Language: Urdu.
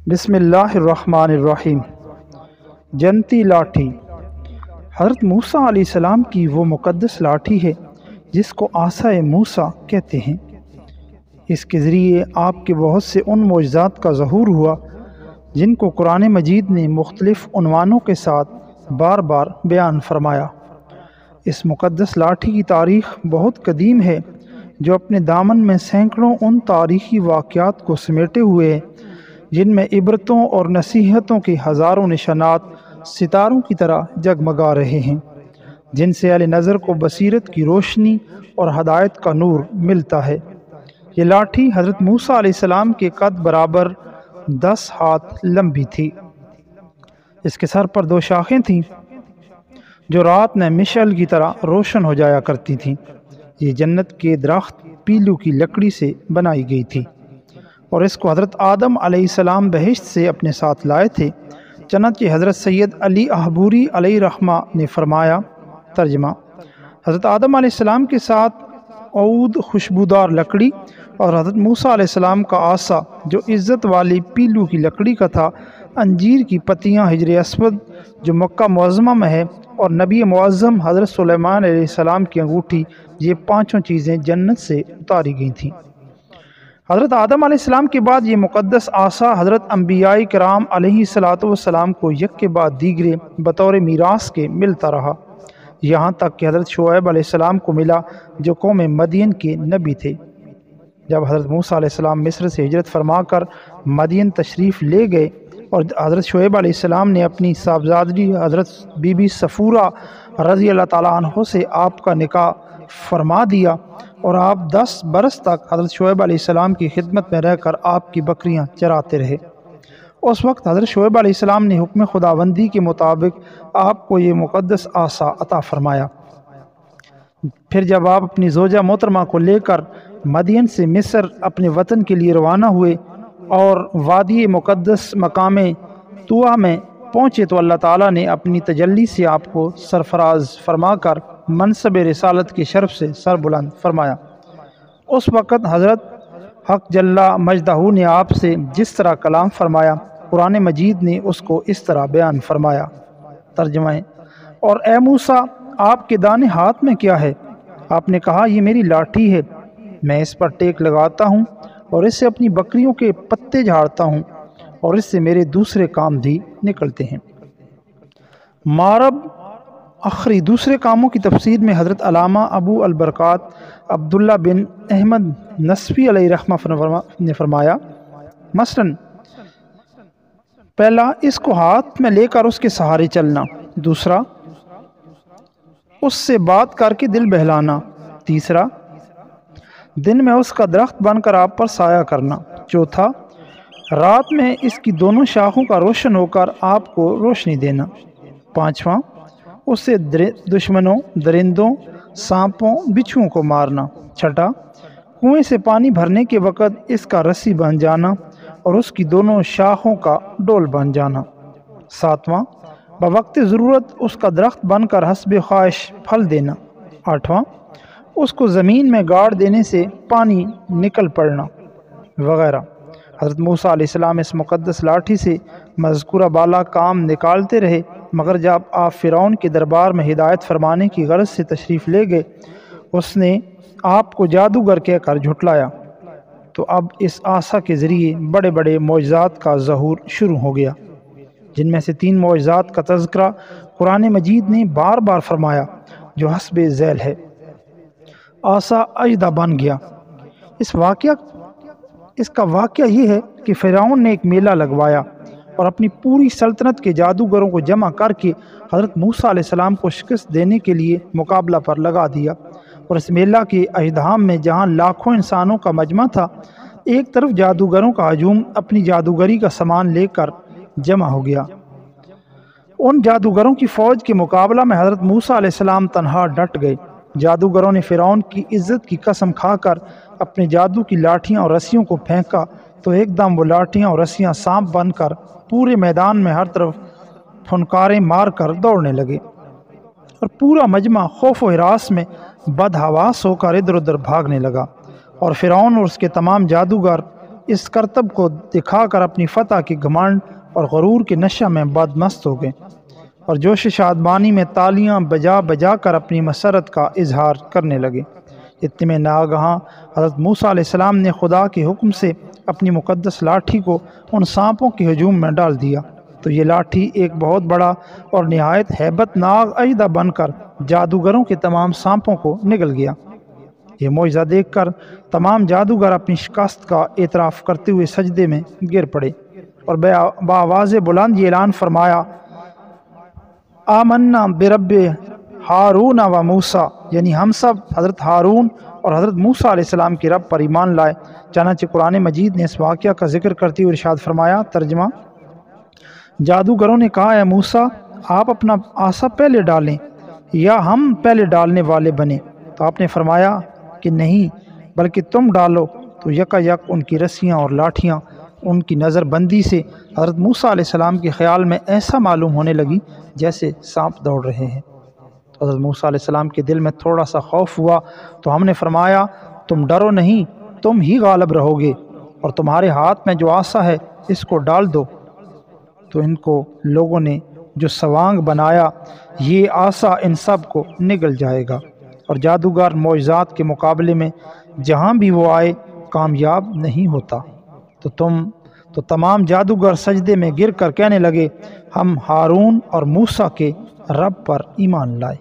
بسم اللہ الرحمن الرحیم۔ جنتی لاٹھی حضرت موسیٰ علیہ السلام کی وہ مقدس لاٹھی ہے جس کو عصائے موسیٰ کہتے ہیں۔ اس کے ذریعے آپ کے بہت سے ان معجزات کا ظہور ہوا جن کو قرآن مجید نے مختلف عنوانوں کے ساتھ بار بار بیان فرمایا۔ اس مقدس لاٹھی کی تاریخ بہت قدیم ہے جو اپنے دامن میں سینکڑوں ان تاریخی واقعات کو سمیٹے ہوئے ہے جن میں عبرتوں اور نصیحتوں کے ہزاروں نشانات ستاروں کی طرح جگمگا رہے ہیں، جن سے اہل نظر کو بصیرت کی روشنی اور ہدایت کا نور ملتا ہے۔ یہ لاٹھی حضرت موسیٰ علیہ السلام کے قد برابر 10 ہاتھ لمبی تھی۔ اس کے سر پر 2 شاخیں تھیں جو رات میں مشعل کی طرح روشن ہو جایا کرتی تھیں۔ یہ جنت کے درخت پیلو کی لکڑی سے بنائی گئی تھی اور اس کو حضرت آدم علیہ السلام بہشت سے اپنے ساتھ لائے تھے۔ چنانچہ حضرت سید علی احبوری علیہ رحمہ نے فرمایا، ترجمہ: حضرت آدم علیہ السلام کے ساتھ عود خوشبودار لکڑی اور حضرت موسیٰ علیہ السلام کا عصا جو عزت والی پیلو کی لکڑی کا تھا، انجیر کی پتیاں حجر اسود جو مکہ معظمہ میں ہے، اور نبی معظم حضرت سلیمان علیہ السلام کی انگوٹھی، یہ 5 چیزیں جنت سے اتاری گئی تھیں۔ حضرت آدم علیہ السلام کے بعد یہ مقدس عصا حضرت انبیاء کرام علیہ السلام کو یک کے بعد دیگرے بطور میراث کے ملتا رہا، یہاں تک کہ حضرت شعیب علیہ السلام کو ملا جو قوم مدین کے نبی تھے۔ جب حضرت موسیٰ علیہ السلام مصر سے ہجرت فرما کر مدین تشریف لے گئے اور حضرت شعیب علیہ السلام نے اپنی صاحبزادی حضرت بی بی صفورہ رضی اللہ تعالیٰ عنہ سے آپ کا نکاح فرما دیا اور آپ 10 برس تک حضرت شعیب علیہ السلام کی خدمت میں رہ کر آپ کی بکریاں چراتے رہے۔ اس وقت حضرت شعیب علیہ السلام نے حکم خداوندی کے مطابق آپ کو یہ مقدس عصا عطا فرمایا۔ پھر جب آپ اپنی زوجہ محترمہ کو لے کر مدین سے مصر اپنے وطن کے لیے روانہ ہوئے اور وادی مقدس مقام طویٰ میں پہنچے تو اللہ تعالیٰ نے اپنی تجلی سے آپ کو سرفراز فرما کر منصب رسالت کے شرف سے سر بلند فرمایا۔ اس وقت حضرت حق جل مجدہ نے آپ سے جس طرح کلام فرمایا، قرآن مجید نے اس کو اس طرح بیان فرمایا، ترجمہ: اور اے موسیٰ، آپ کے دانے ہاتھ میں کیا ہے؟ آپ نے کہا، یہ میری لاٹھی ہے، میں اس پر ٹیک لگاتا ہوں اور اس سے اپنی بکریوں کے پتے جھاڑتا ہوں اور اس سے میرے دوسرے کام بھی نکلتے ہیں۔ مارب اخری دوسرے کاموں کی تفسیر میں حضرت علامہ ابو البرکات عبداللہ بن احمد نصفی علیہ رحمہ نے فرمایا، مثلاً پہلا، اس کو ہاتھ میں لے کر اس کے سہارے چلنا، دوسرا، اس سے بات کر کے دل بہلانا، تیسرا، دن میں اس کا درخت بن کر آپ پر سایہ کرنا، چوتھا، رات میں اس کی دونوں شاخوں کا روشن ہو کر آپ کو روشنی دینا، پانچواں، اس سے دشمنوں، درندوں، سانپوں، بچھوؤں کو مارنا، چھٹا، کنویں سے پانی بھرنے کے وقت اس کا رسی بن جانا اور اس کی دونوں شاخوں کا ڈول بن جانا، ساتواں، بوقت ضرورت اس کا درخت بن کر حسب خواہش پھل دینا، آٹھواں، اس کو زمین میں گاڑ دینے سے پانی نکل پڑنا، وغیرہ۔ حضرت موسیٰ علیہ السلام اس مقدس لاٹھی سے مذکورہ بالا کام نکالتے رہے، مگر جب آپ فرعون کے دربار میں ہدایت فرمانے کی غرض سے تشریف لے گئے، اس نے آپ کو جادوگر کہہ کر جھٹلایا، تو اب اس عصا کے ذریعے بڑے بڑے معجزات کا ظہور شروع ہو گیا، جن میں سے 3 معجزات کا تذکرہ قرآن مجید نے بار بار فرمایا جو حسب ذیل ہے۔ عصا اژدھا بن گیا۔ اس کا واقعہ یہ ہے کہ فرعون نے ایک میلہ لگوایا اور اپنی پوری سلطنت کے جادوگروں کو جمع کر کے حضرت موسیٰ علیہ السلام کو شکست دینے کے لیے مقابلہ پر لگا دیا، اور اس میلہ کے اژدھام میں جہاں لاکھوں انسانوں کا مجمع تھا، ایک طرف جادوگروں کا ہجوم اپنی جادوگری کا سامان لے کر جمع ہو گیا۔ ان جادوگروں کی فوج کے مقابلہ میں حضرت موسیٰ علیہ السلام تنہا ڈٹ گئے۔ جادوگروں نے فرعون کی عزت کی قسم کھا کر اپنے جادو کی لاٹھیاں اور رسیوں کو پھینکا تو ایک دم وہ لاٹھیاں اور رسیاں سانپ بن کر پورے میدان میں ہر طرف پھنکاریں مار کر دوڑنے لگے، اور پورا مجمع خوف و ہراس میں بدحواس ہو کر ادھر ادھر بھاگنے لگا، اور فرعون اور اس کے تمام جادوگر اس کرتب کو دکھا کر اپنی فتح کے گھمنڈ اور غرور کے نشہ میں بدمست ہو گئے اور جوش شادمانی میں تالیاں بجا بجا کر اپنی مسرت کا اظہار کرنے لگے۔ اتنے میں ناگہاں حضرت موسیٰ علیہ السلام نے خدا کے حکم سے اپنی مقدس لاٹھی کو ان سانپوں کے ہجوم میں ڈال دیا، تو یہ لاٹھی ایک بہت بڑا اور نہایت ہیبت ناک اژدہا بن کر جادوگروں کے تمام سانپوں کو نگل گیا۔ یہ معجزہ دیکھ کر تمام جادوگر اپنی شکست کا اعتراف کرتے ہوئے سجدے میں گر پڑے اور بآواز بلند یہ اعلان فرمایا، آمنا برب ہارون و موسیٰ، یعنی ہم سب حضرت ہارون اور حضرت موسیٰ علیہ السلام کے رب پر ایمان لائے۔ چنانچہ قرآن مجید نے اس واقعہ کا ذکر کرتے ہوئے ارشاد فرمایا، ترجمہ: جادوگروں نے کہا، اے موسیٰ، آپ اپنا عصا پہلے ڈالیں یا ہم پہلے ڈالنے والے بنیں؟ تو آپ نے فرمایا کہ نہیں، بلکہ تم ڈالو۔ تو یکا یک ان کی رسیاں اور لاٹھیاں ان کی نظر بندی سے حضرت موسیٰ علیہ السلام کے خیال میں ایسا معلوم ہونے لگی جیسے سانپ دوڑ رہے ہیں۔ تو حضرت موسیٰ علیہ السلام کے دل میں تھوڑا سا خوف ہوا، تو ہم نے فرمایا، تم ڈرو نہیں، تم ہی غالب رہو گے، اور تمہارے ہاتھ میں جو عصا ہے اس کو ڈال دو۔ تو ان کو لوگوں نے جو سوانگ بنایا، یہ عصا ان سب کو نگل جائے گا، اور جادوگر معجزات کے مقابلے میں جہاں بھی وہ آئے کامیاب نہیں ہوتا۔ تو تمام جادوگر سجدے میں گر کر کہنے لگے، ہم ہارون اور موسیٰ کے رب پر ایمان لائے۔